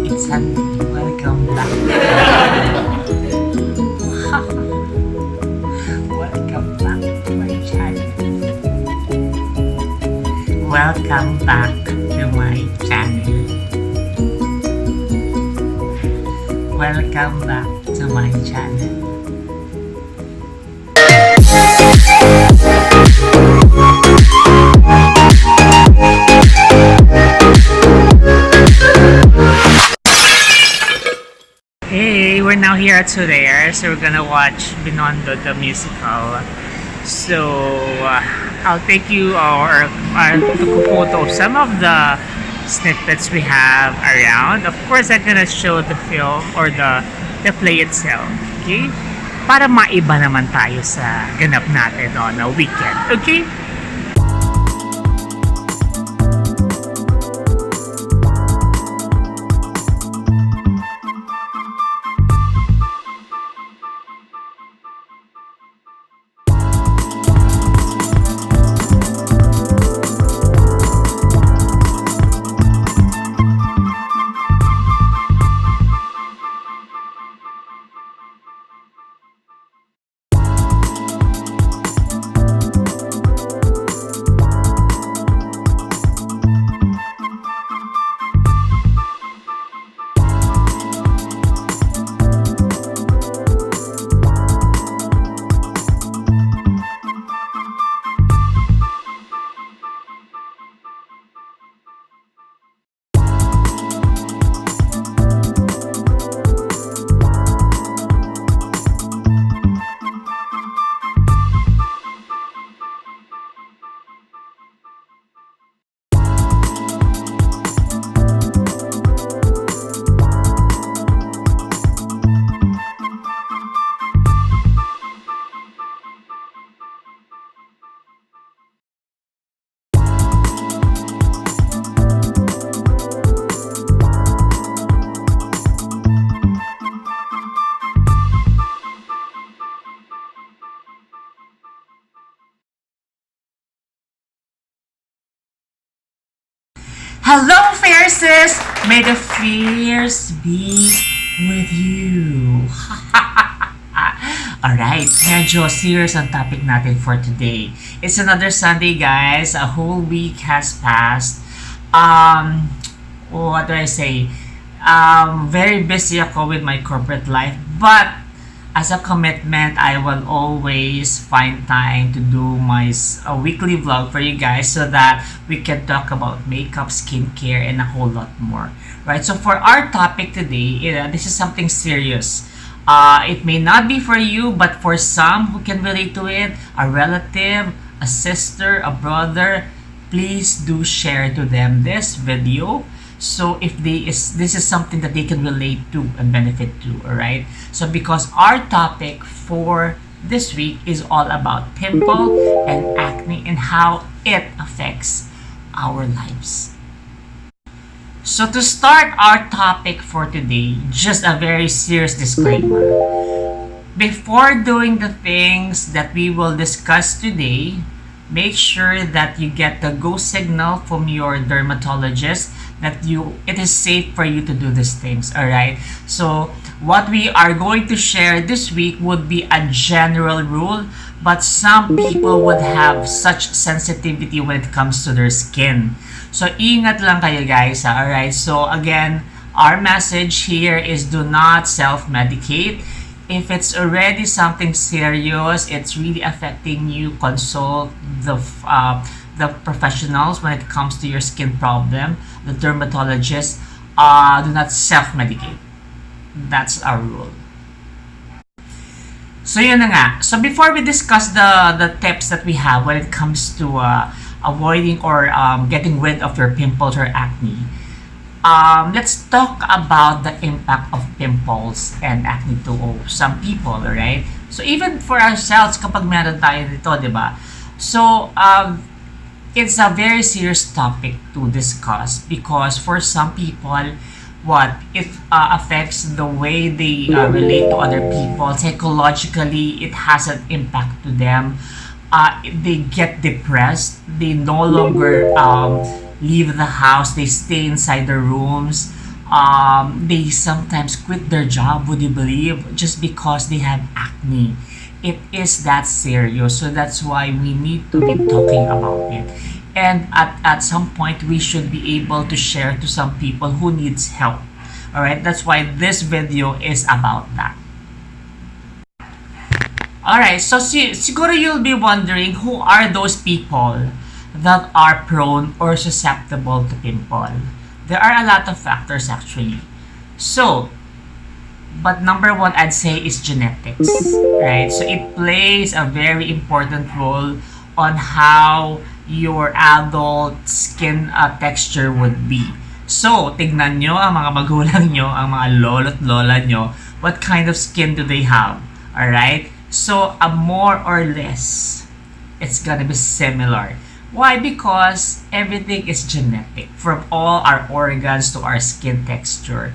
It's Sunday. Welcome back. Welcome back to my channel. Welcome back to my channel. Welcome back to my channel. Hey, we're now here at Surveyor, so we're gonna watch Binondo the musical. So I'll take you or took a photo of some of the snippets we have around. Of course, I'm gonna show the film or the play itself. Okay? Para maiba naman tayo sa ganap natin on a weekend. Okay? Hello, fierces! May the fierce be with you. Alright, medyo serious ang topic natin for today. It's another Sunday, guys. A whole week has passed. What do I say? Very busy ako with my corporate life, but as a commitment, I will always find time to do my weekly vlog for you guys so that we can talk about makeup, skincare, and a whole lot more. Right? So for our topic today, this is something serious. It may not be for you, but for some who can relate to it, a relative, a sister, a brother, please do share to them this video. So if this is something that they can relate to and benefit to, alright? So because our topic for this week is all about pimple and acne and how it affects our lives. So to start our topic for today, just a very serious disclaimer. Before doing the things that we will discuss today, make sure that you get the go signal from your dermatologist that it is safe for you to do these things. All right, so what we are going to share this week would be a general rule, but some people would have such sensitivity when it comes to their skin. So ingat lang kayo, guys. All right, so again, our message here is do not self-medicate. If it's already something serious, it's really affecting you, consult the professionals when it comes to your skin problem, the dermatologist. Do not self-medicate. That's our rule. So yun na nga. So before we discuss the tips that we have when it comes to avoiding or getting rid of your pimples or acne, let's talk about the impact of pimples and acne to some people, right? So even for ourselves, kapag meron tayo dito, di ba? So it's a very serious topic to discuss because for some people, it affects the way they relate to other people. Psychologically, it has an impact to them. they get depressed. They no longer leave the house. They stay inside their rooms. They sometimes quit their job, would you believe, just because they have acne. It is that serious. So that's why we need to be talking about it. And at some point, we should be able to share to some people who needs help. Alright, that's why this video is about that. Alright, so siguro you'll be wondering who are those people that are prone or susceptible to pimple. There are a lot of factors actually. So, but number one I'd say is genetics, right? So it plays a very important role on how your adult skin texture would be. So, tignan nyo ang mga magulang nyo, ang mga lolo't lola nyo, what kind of skin do they have? Alright? So, more or less, it's gonna be similar. Why? Because everything is genetic. From all our organs to our skin texture,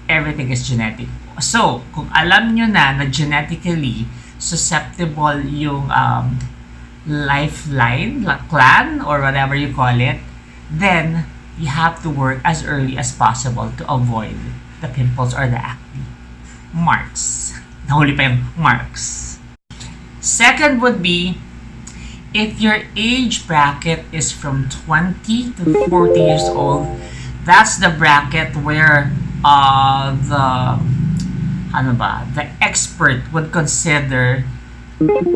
everything is genetic. So, kung alam nyo na genetically susceptible yung lifeline, clan, or whatever you call it, then you have to work as early as possible to avoid the pimples or the acne. Marks. Nahuli pa yung marks. Second would be, if your age bracket is from 20 to 40 years old, that's the bracket where the expert would consider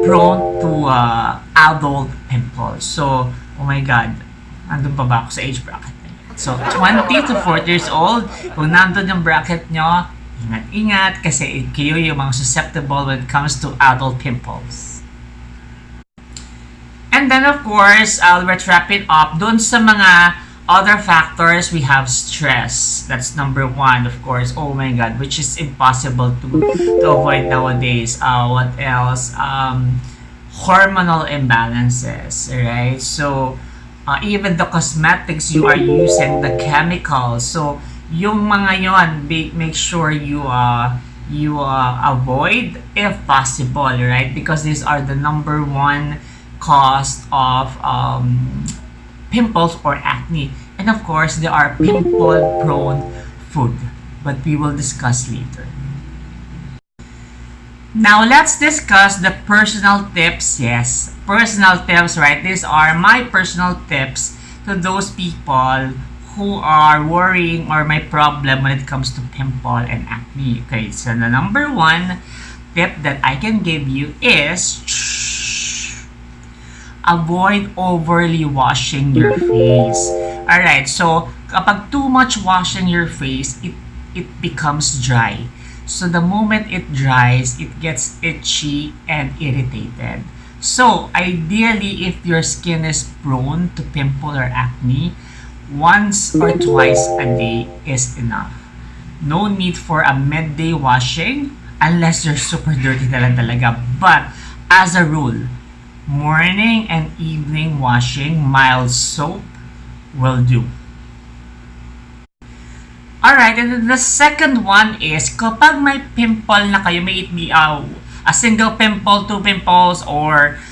prone to adult pimples. So, oh my God, andun pa ba ako sa age bracket? So, 20 to 40 years old, kung nandun yung bracket nyo, ingat-ingat kasi kayo yung mga susceptible when it comes to adult pimples. And then, of course, I'll wrap it up. Dun sa mga other factors, we have stress. That's number one, of course. Oh my God, which is impossible to avoid nowadays. What else? Hormonal imbalances, right? So, even the cosmetics you are using, the chemicals. So, yung mga yon, make sure you avoid if possible, right? Because these are the number one cause of pimples or acne. And of course, there are pimple-prone food, but we will discuss later. Now, let's discuss the personal tips. Yes, personal tips, right? These are my personal tips to those people who are worrying or my problem when it comes to pimple and acne. Okay, so the number one tip that I can give you is avoid overly washing your face. Alright, so kapag too much washing your face, it becomes dry. So the moment it dries, it gets itchy and irritated. So ideally, if your skin is prone to pimple or acne, once or twice a day is enough. No need for a midday washing unless you're super dirty talaga. But as a rule, morning and evening washing, mild soap will do. Alright, and then the second one is, kapag may pimple na kayo, may it be a single pimple, two pimples, or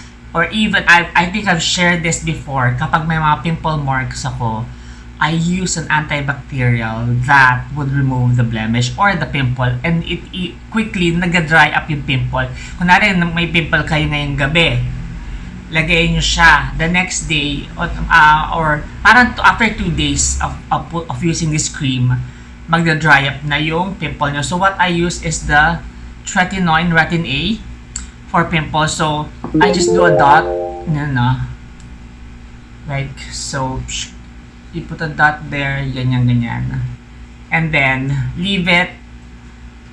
even, I think I've shared this before, kapag may mga pimple marks ako, I use an antibacterial that would remove the blemish or the pimple, and it quickly nag-dry up yung pimple. Kunwari, may pimple kayo ngayong gabi, lagay nyo siya the next day, or parang after 2 days of using this cream, magda-dry up na yung pimple nyo. So what I use is the tretinoin, retin A for pimples. So I just do a dot, like so. You put a dot there, ganyan, and then leave it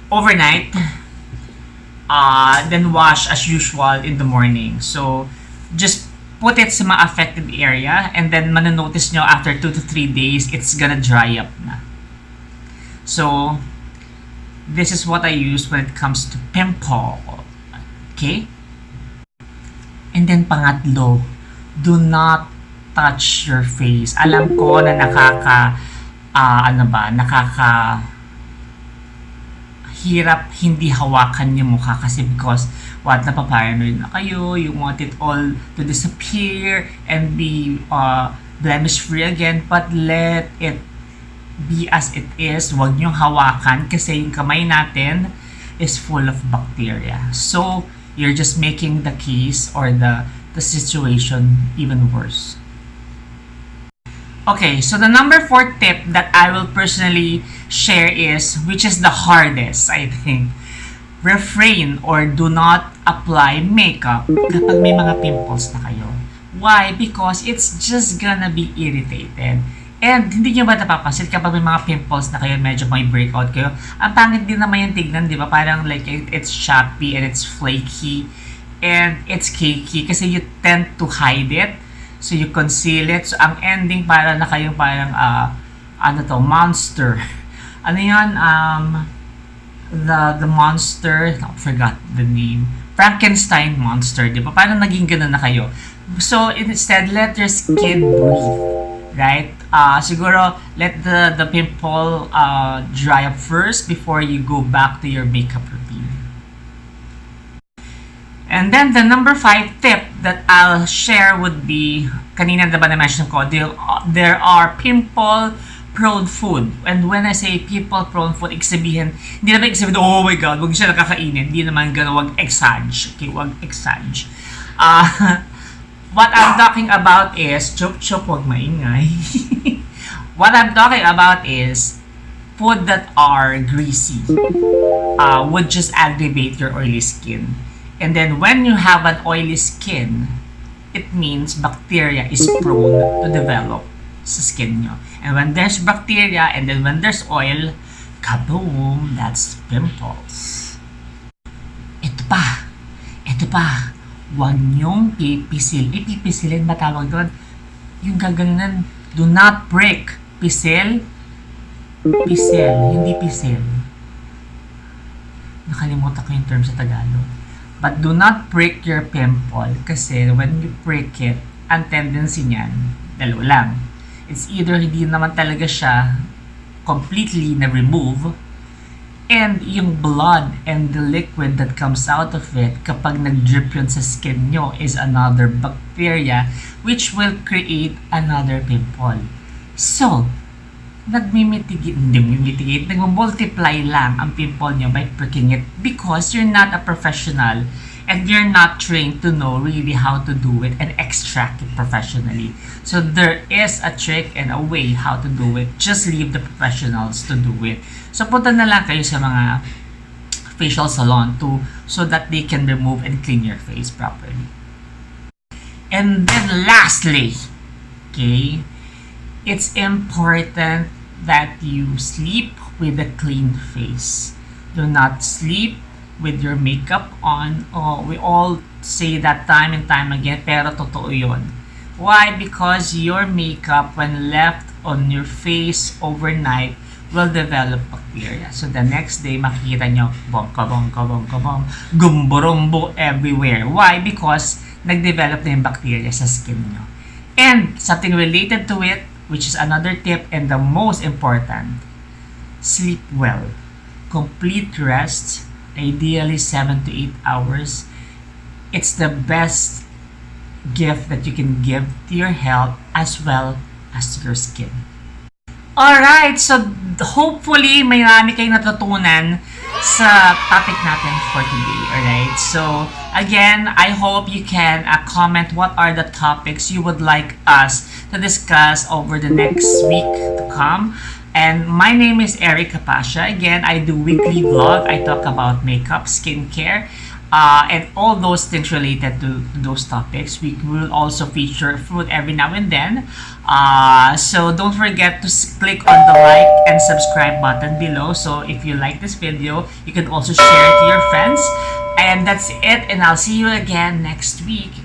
overnight. Then wash as usual in the morning. So just put it sa mga affected area, and then mananotice nyo after 2 to 3 days, it's gonna dry up na. So, this is what I use when it comes to pimple. Okay? And then pangatlo, do not touch your face. Alam ko na nakaka hirap hindi hawakan yung mukha kasi because napaparanoid na kayo, you want it all to disappear and be blemish free again, but let it be as it is. Huwag niyong hawakan kasi yung kamay natin is full of bacteria. So, you're just making the case or the situation even worse. Okay, so the number 4 tip that I will personally share is, which is the hardest, I think. Refrain or do not apply makeup kapag may mga pimples na kayo. Why? Because it's just gonna be irritated. And hindi nyo ba napapansin kapag may mga pimples na kayo, medyo may breakout kayo, ang pangit din naman yung tignan, di ba? Parang like it's choppy and it's flaky and it's cakey kasi you tend to hide it. So you conceal it. So ang ending para na kayong parang monster. Ano yun? The monster, I forgot the name. Frankenstein monster, di ba? Parang naging ganun na kayo. So instead, let your skin breathe. Right? Siguro, let the pimple dry up first before you go back to your makeup routine. And then, the number 5 tip that I'll share would be, kanina diba na-mention ko, there are pimple-prone food. And when I say pimple-prone food, sabihin, hindi naman sabihin, oh my God, huwag siya nakakainin. Hindi naman gano'n, huwag exage. Okay, huwag exage. What I'm talking about is, chup-chup, huwag maingay. What I'm talking about is, food that are greasy would just aggravate your oily skin. And then when you have an oily skin, it means bacteria is prone to develop sa skin nyo. And when there's bacteria and then when there's oil, kaboom, that's pimples. Ito pa, huwag nyong ipipisilin ba tawag doon? Yung gaganan, do not break. Pisil, hindi pisil. Nakalimutan ko yung term sa Tagalog. But do not break your pimple kasi when you break it, ang tendency niyan, dalawa lang. It's either hindi naman talaga siya completely na-remove and yung blood and the liquid that comes out of it kapag nag-drip yun sa skin nyo is another bacteria which will create another pimple. So, nag-multiply lang ang pimple nyo by pricking it because you're not a professional and you're not trained to know really how to do it and extract it professionally. So there is a trick and a way how to do it. Just leave the professionals to do it. So punta na lang kayo sa mga facial salon so that they can remove and clean your face properly. And then lastly, okay, it's important that you sleep with a clean face. Do not sleep with your makeup on. Oh, we all say that time and time again, pero totoo yun. Why? Because your makeup, when left on your face overnight, will develop bacteria. So the next day, makikita nyo, gumburumbo everywhere. Why? Because nag-develop na yung bacteria sa skin nyo. And something related to it, which is another tip and the most important, sleep well. Complete rest, ideally 7 to 8 hours. It's the best gift that you can give to your health as well as to your skin. Alright, so hopefully marami kayong natutunan sa topic natin for today. Alright, so again, I hope you can comment what are the topics you would like us to discuss over the next week to come. And my name is Capacia. Again, I do weekly vlog. I talk about makeup, skincare, and all those things related to those topics. We will also feature food every now and then. So don't forget to click on the like and subscribe button below. So if you like this video, you can also share it to your friends. And that's it. And I'll see you again next week.